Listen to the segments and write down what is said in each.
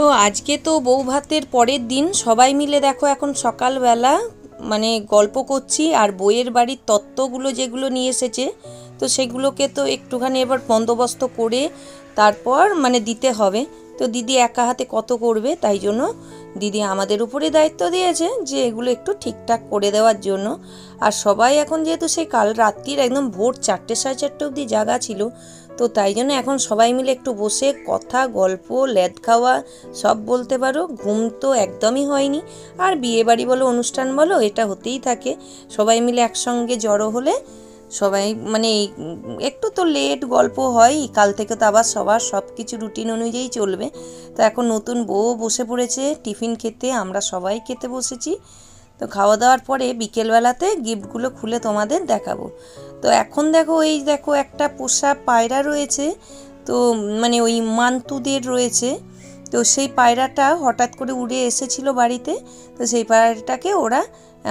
তো আজকে তো বউ ভাতের পরের দিন সবাই মিলে দেখো এখন সকালবেলা মানে গল্প করছি আর বইয়ের বাড়ির তত্ত্বগুলো যেগুলো নিয়ে এসেছে তো সেগুলোকে তো একটুখানি এবার বন্দোবস্ত করে তারপর মানে দিতে হবে। তো দিদি একা হাতে কত করবে, তাই জন্য দিদি আমাদের উপরে দায়িত্ব দিয়েছে যে এগুলো একটু ঠিকঠাক করে দেওয়ার জন্য। আর সবাই এখন যেহেতু সেই কাল রাত্রির একদম ভোর 4টে সাড়ে 4টে অবধি জাগা ছিল, তো তাই জন্য এখন সবাই মিলে একটু বসে কথা গল্প ল্যাদ খাওয়া সব বলতে পারো। ঘুম তো একদমই হয়নি। আর বিয়ে বাড়ি বলো অনুষ্ঠান বলো এটা হতেই থাকে, সবাই মিলে একসঙ্গে জড়ো হলে সবাই মানে একটু তো লেট গল্প হয়। কাল থেকে তো আবার সবার সব কিছু রুটিন অনুযায়ী চলবে। তো এখন নতুন বউ বসে পড়েছে টিফিন খেতে, আমরা সবাই খেতে বসেছি। তো খাওয়া দাওয়ার পরে বিকেলবেলাতে গিফটগুলো খুলে তোমাদের দেখাবো। তো এখন দেখো এই দেখো একটা পোষা পায়রা রয়েছে, তো মানে ওই মান্তুদের রয়েছে। তো সেই পায়রাটা হঠাৎ করে উড়ে এসেছিল বাড়িতে, তো সেই পায়রাটাকে ওরা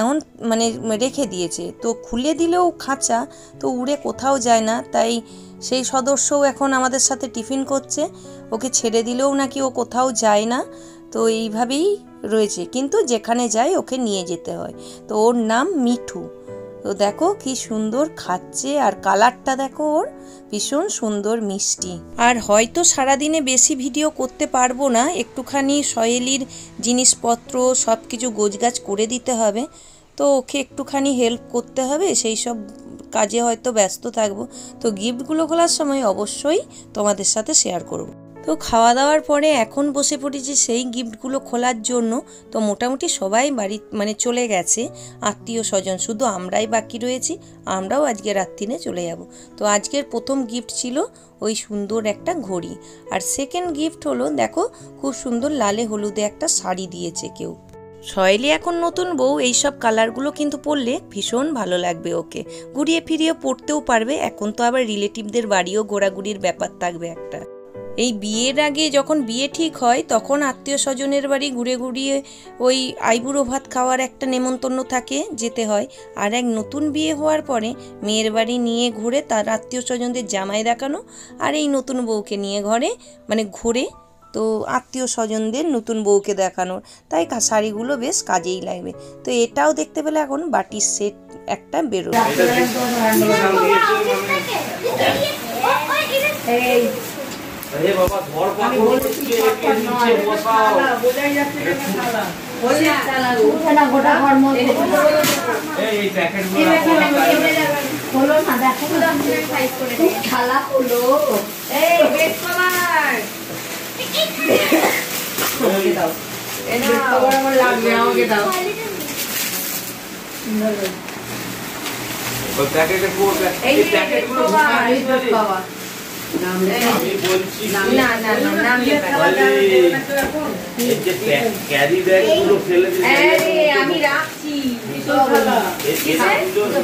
এখন মানে রেখে দিয়েছে। তো খুলে দিলেও খাঁচা, তো উড়ে কোথাও যায় না, তাই সেই সদস্যও এখন আমাদের সাথে টিফিন করছে। ওকে ছেড়ে দিলেও নাকি ও কোথাও যায় না, তো এইভাবেই রয়েছে, কিন্তু যেখানে যায় ওকে নিয়ে যেতে হয়। তো ওর নাম মিঠু। তো দেখো কি সুন্দর খাচ্ছে, আর কালারটা দেখো ওর ভীষণ সুন্দর মিষ্টি। আর হয়তো সারাদিনে বেশি ভিডিও করতে পারবো না, একটুখানি সহেলির জিনিসপত্র সব কিছু গোছগাছ করে দিতে হবে, তো ওকে একটুখানি হেল্প করতে হবে, সেই সব কাজে হয়তো ব্যস্ত থাকবো। তো গিফটগুলো খোলার সময় অবশ্যই তোমাদের সাথে শেয়ার করব। তো খাওয়া দাওয়ার পরে এখন বসে পড়েছি সেই গিফটগুলো খোলার জন্য। তো মোটামুটি সবাই বাড়ি মানে চলে গেছে, আত্মীয় স্বজন শুধু আমরাই বাকি রয়েছি। আমরাও আজকে রাত্রিনে চলে যাব। তো আজকের প্রথম গিফট ছিল ওই সুন্দর একটা ঘড়ি, আর সেকেন্ড গিফট হলো দেখো খুব সুন্দর লালে হলুদে একটা শাড়ি দিয়েছে কেউ। সহেলি এখন নতুন বউ, এইসব কালারগুলো কিন্তু পরলে ভীষণ ভালো লাগবে ওকে, ঘুরিয়ে ফিরিয়ে পরতেও পারবে। এখন তো আবার রিলেটিভদের বাড়িও ঘোরাঘুরির ব্যাপার থাকবে একটা। এই বিয়ের আগে যখন বিয়ে ঠিক হয় তখন আত্মীয় স্বজনের বাড়ি ঘুরে ঘুরিয়ে ওই আইবুড়ো ভাত খাওয়ার একটা নেমন্তন্ন থাকে, যেতে হয়। আর এক নতুন বিয়ে হওয়ার পরে মেয়ের বাড়ি নিয়ে ঘুরে তার আত্মীয় স্বজনদের জামাই দেখানো, আর এই নতুন বউকে নিয়ে ঘরে মানে ঘুরে তো আত্মীয় স্বজনদের নতুন বউকে দেখানোর, তাই শাড়িগুলো বেশ কাজেই লাগবে। তো এটাও দেখতে পেলে এখন বাটির সেট একটা বেরোবে। अरे बाबा घर पर नीचे बसाओ বোঝাই যাচ্ছে না খালা ওই চালালো না গোটা ঘর মধ্যে এই প্যাকেটগুলো খোলো না, দেখো না সাইজ করে দে খালা খোলো। এই বেড কভার ওকে দাও, এই বেড কভার আমার লাগবে, আমাকে দাও। ওই প্যাকেটে পুরো এই প্যাকেটগুলো ভারী বাবা আমি বলছি না না না নাম লেখা আছে এই যে ক্যারি ব্যাগগুলো ফেলে দিতে আরে আমি রাখছি পিতল থালা,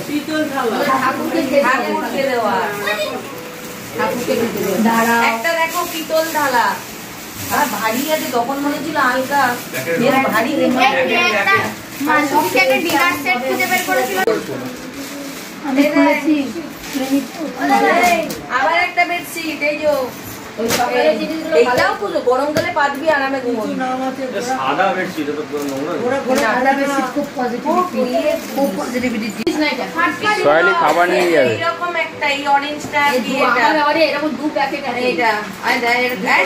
পিতল থালা ঠাকুরকে দেওয়া, ঠাকুরকে দিতে দাঁড়াও। একটা দেখো পিতল থালা, আর ভারী আছে, তখন মনে ছিল হালকা, এর ভারী একটা মানসিক একটা ডিনার সেট খুঁজে বের করেছিল আমি খুলেছি। আবার একটা বেডশিট, এই যে ওই সকালে জিনিসগুলো এটাও খুলো, গরমকালে পাতবি আরামে ঘুমোবি। সাদা বেডশিট, এটা তো নোংরা সাদা বেডশিট, খুব পজিটিভিটি না এটা। সকালে খাবার নিয়ে যাবে এরকম একটা এই অরেঞ্জটা এটা আরে এরকম দু প্যাকেট আছে এটা, আই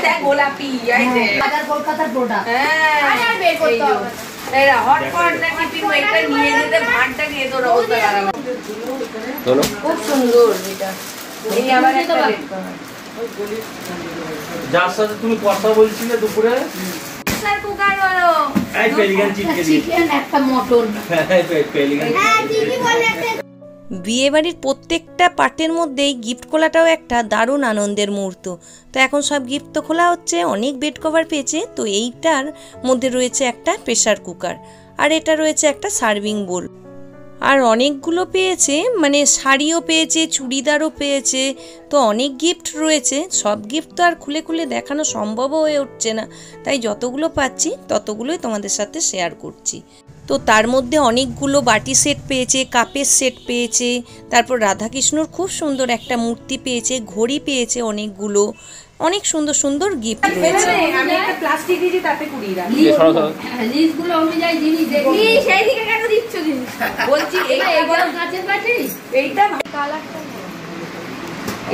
দেখ গোলাপি, আই দেখ বাজার কলকাতার প্রোডাক্ট। হ্যাঁ আরে আর বের করতে হবে এরা হটপট না টিফিন এটা নিয়ে যেতে ভাতটা খেয়ে তোর অবস্থা খারাপ হবে। চলো খুব সুন্দর এটা, এই আবার একটা বেড কভার যার সাথে তুমি কথা বলছিলে দুপুরে, স্যার কুকার বলো এই পেলিগান চিকেন একটা মটন, হ্যাঁ পেলিগান হ্যাঁ দিদি বলে একটা। বিয়েবাড়ির প্রত্যেকটা পার্টের মধ্যেই গিফট খোলাটাও একটা দারুণ আনন্দের মুহূর্ত। তো এখন সব গিফট তো খোলা হচ্ছে, অনেক বেড কভার পেয়েছে। তো এইটার মধ্যে রয়েছে একটা প্রেসার কুকার, আর এটা রয়েছে একটা সার্ভিং বোল, আর অনেকগুলো পেয়েছে মানে শাড়িও পেয়েছে, চুড়িদারও পেয়েছে। তো অনেক গিফট রয়েছে, সব গিফট তো আর খুলে খুলে দেখানো সম্ভবও হয়ে উঠছে না, তাই যতগুলো পাচ্ছি ততগুলোই তোমাদের সাথে শেয়ার করছি। তো তার মধ্যে অনেকগুলো বাটি সেট পেয়েছে, কাপের সেট পেয়েছে, তারপর রাধাকৃষ্ণর খুব সুন্দর একটা মূর্তি পেয়েছে, ঘড়ি পেয়েছে অনেকগুলো, অনেক সুন্দর সুন্দর গিফট রয়েছে। আমি একটা প্লাস্টিক দিয়েছি তাতে কুড়িয়ে রাখ লিস্টগুলো অনুযায়ী জিনিস দেখি সেই দিকে কেন দিচ্ছ জিনিস বলছি এইটা কাঁচের বাটি এইটা কালারটা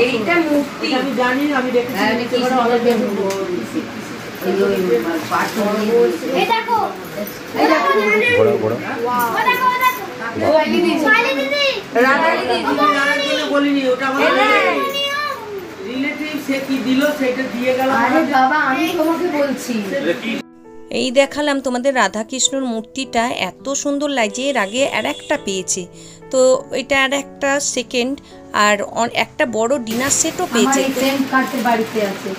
এইটা মূর্তি আমি জানি না, আমি দেখেছি হ্যাঁ, নিচে করে অনেক এই দেখো এই দেখো ঘোড়া ঘোড়া ও দেখো বলিনি, ওটা আমার রিলেটিভ, সে কি দিল সেটা দিয়ে গেল। আরে বাবা আমি তোমাকে বলছি এই দেখালাম তোমাদের রাধাকৃষ্ণর মূর্তিটা, এত সুন্দর লাগছে। এর আগে আর একটা পেয়েছে, তো এটা আর একটা সেকেন্ড, আর একটা বড় ডিনার সেটও পেয়েছে। আমার এই সেম কার্পেট বাড়িতে আছে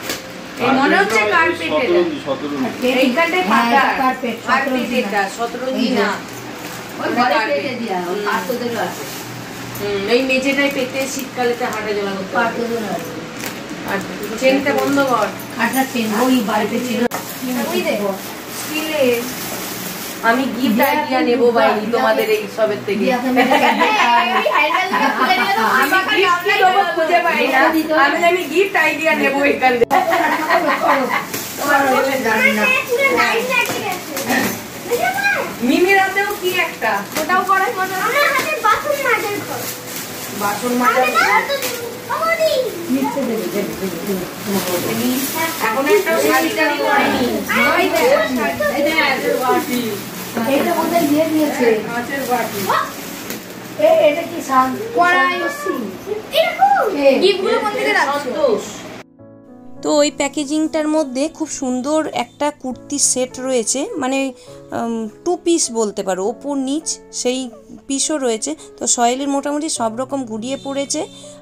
এই মনে হচ্ছে কার্পেট এটা এইখানটায় পাতা কার্পেট কার্পেট এটা 17 দিনা ওই ঘরে পেতে দিয়া ওই পাতদেরও আছে এই মেঝেটাই পেতে শীতকালেতে হাঁটা চলা করতে পারে। পাতদেরও আছে আর চেনটা বন্ধ কর। কাটা চেন ওই বাড়িতে ছিল ওই দেখো স্টিলের আমি গিফট আইডিয়া নেব ভাই তোমাদের এই সবের থেকে। দিয়াকে মেরে আমি gift দেবো খুঁজে পাই না, আমি গিফট আইডিয়া নেব এখান থেকে। তোমার বলে জানি না মিমির হাতেও কি একটা ওটাও করাই মজা আমার হাতে বাসন মাজার কর বাসন মাজা। আমাদি নিচে দেবে এখন একটা শাড়ি টাড়ি করেনি। ওই দেখ এই দেখ বাটি এটা ওদের দিয়ে দিয়েছে কাঁচের বাটি। এটা কি সান কড়াই এরকম কে? গিফটগুলো কোন দিকে রাখছো সন্তোষ তো ওই প্যাকেজিংটার মধ্যে খুব সুন্দর একটা কুর্তি সেট রয়েছে, মানে 2 পিস বলতে পারো, ওপর নিচ সেই পিসও রয়েছে। তো সয়েলির মোটামুটি সব রকম ঘুরিয়ে পড়েছে,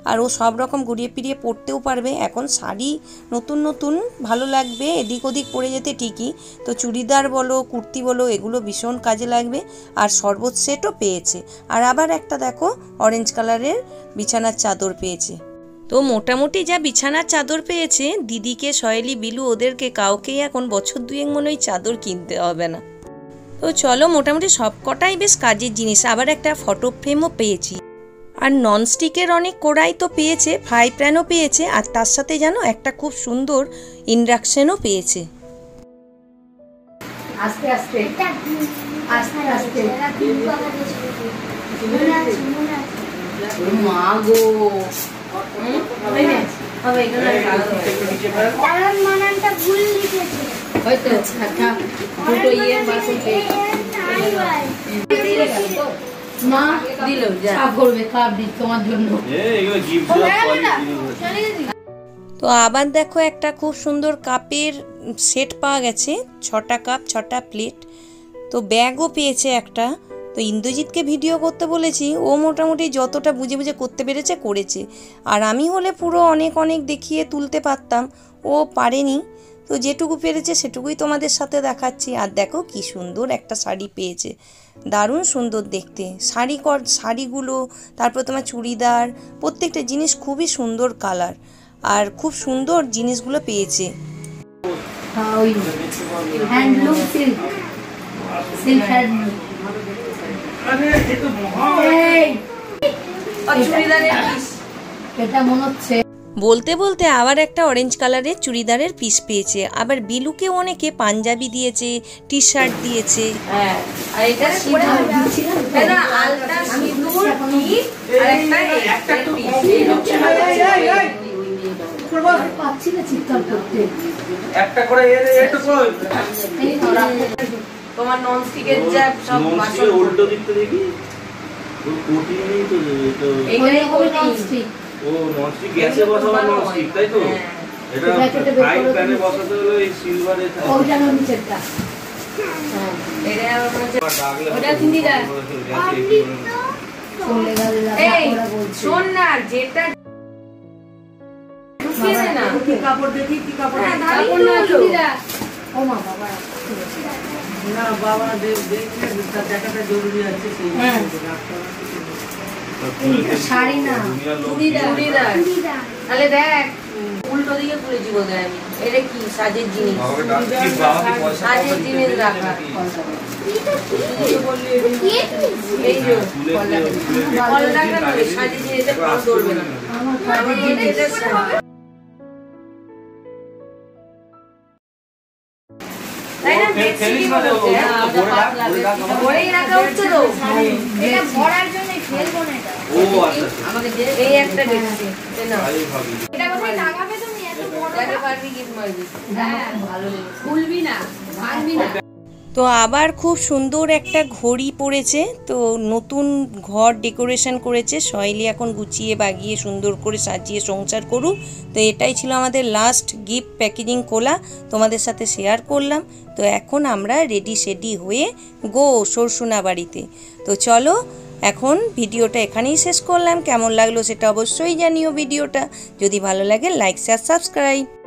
আর ও সব রকম ঘুরিয়ে ফিরিয়ে পরতেও পারবে। এখন শাড়ি নতুন নতুন ভালো লাগবে, এদিক ওদিক পরে যেতে ঠিকই, তো চুড়িদার বলো কুর্তি বলো এগুলো ভীষণ কাজে লাগবে। আর শরবত সেটও পেয়েছে, আর আবার একটা দেখো অরেঞ্জ কালারের বিছানার চাদর পেয়েছে। তো মোটামুটি যা বিছানার চাদর পেয়েছে, দিদিকে সয়েলি বিলু ওদেরকে কাউকেই এখন বছর দুয়েক মনে হয় চাদর কিনতে হবে না। তো চলো মোটামুটি সব কটাই বেশ কাজের জিনিস। আবার একটা ফটো ফ্রেমও পেয়েছি, আর ননস্টিকের অনেক কড়াই তো পেয়েছে, ফ্রাই প্যানও পেয়েছে, আর তার সাথে জানো একটা খুব সুন্দর ইন্ডাকশনও পেয়েছে। আস্তে আস্তে এটা আস্তে আস্তে মা গো হবে এখানে কারণ মানানটা ভুল লিখেছে হয়তো থাক দুটো ইয়ে বাসন মা দিল যা সাফ করবে কাপ দি তোমার জন্য এগুলো গিফট তো আবার দেখো একটা খুব সুন্দর কাপের সেট পাওয়া গেছে, 6টা কাপ 6টা প্লেট। তো ব্যাগও পেয়েছে একটা। তো ইন্দ্রজিৎকে ভিডিও করতে বলেছি, ও মোটামুটি যতটা বুঝে বুঝে করতে পেরেছে করেছে, আর আমি হলে পুরো অনেক অনেক দেখিয়ে তুলতে পারতাম, ও পারেনি। তো যেটুকু পেরেছে সেটুকুই তোমাদের সাথে দেখাচ্ছি। আর দেখো কি সুন্দর একটা শাড়ি পেয়েছে, দারুণ সুন্দর দেখতে। শাড়িগুলো, তারপর তোমার চুড়িদার, প্রত্যেকটা জিনিস খুবই সুন্দর কালার, আর খুব সুন্দর জিনিসগুলো পেয়েছে। হ্যাঁ ওই হ্যান্ডলুম সিল্ক সিল্ক হ্যান্ডলুম এই চুড়িদারের পিস এটা মনে হচ্ছে বলতে বলতে আবার একটা অরেঞ্জ কালারের চুড়িদারের পিস পেয়েছে। আবার বিলুকে অনেকে পাঞ্জাবি দিয়েছে, টি শার্ট দিয়েছে। হ্যাঁ আর এটা সিঁদুর এটা আলতা সিঁদুর টিপ আর একটা পিস পাচ্ছি না চিৎকার করতে একটা করে একটু কই তোমার ননস্টিকের যা সব বাসন উল্টো দিকটা দেখি ও কোটি নেই তো তো এইখানে ওই কোটি ননস্টিক ও ননস্টিক গ্যাসে বসানো ননস্টিক তাই তো এটা ফ্রাই প্যানে বসাতে হলো এই সিলভারে ওইটা নিচেরটা এটা হচ্ছে ওটা কিনে দেয় চলে গেল এই শোন না যেটা ঢুকিয়ে দে না কি কাপড় দেখি কি কাপড় কাপড় না চুড়িদার ও মা বাবা না বাবা দেখে তার দেখাটা জরুরি আছে সেই শাড়ি না চুড়িদার তাহলে দেখ উল্টো দিকে খুলেছি বলতে আমি এটা কি সাজের জিনিস সাজের জিনিস রাখা এই যে ফল রাখা নয় সাজের জিনিসে ফল ধরবে না আমার সাজের জিনিস ফেলিস না রে, ওটা ভরে রাখ, ভরে রাখ আমাকে। ভরেই রাখা হচ্ছে তো। এটা ভরার জন্য ফেলবো না এটা। ও আচ্ছা আচ্ছা। আমাকে এই একটা দেখছি না তাই ভাবি। এটা কোথায় লাগাবে তুমি এত বড়? দেখে পারবি গিফট মারবি হ্যাঁ, ভালো লেগেছে খুলবি না, ভাঙবি না। তো আবার খুব সুন্দর একটা ঘড়ি পড়েছে, তো নতুন ঘর ডেকোরেশন করেছে সয়েলি, এখন গুছিয়ে বাগিয়ে সুন্দর করে সাজিয়ে সংসার করুক। তো এটাই ছিল আমাদের লাস্ট গিফট প্যাকেজিং খোলা, তোমাদের সাথে শেয়ার করলাম। তো এখন আমরা রেডি সেডি হয়ে গো সরসুনা বাড়িতে। তো চলো এখন ভিডিওটা এখানেই শেষ করলাম। কেমন লাগলো সেটা অবশ্যই জানিও ভিডিওটা। যদি ভালো লাগে লাইক শেয়ার সাবস্ক্রাইব।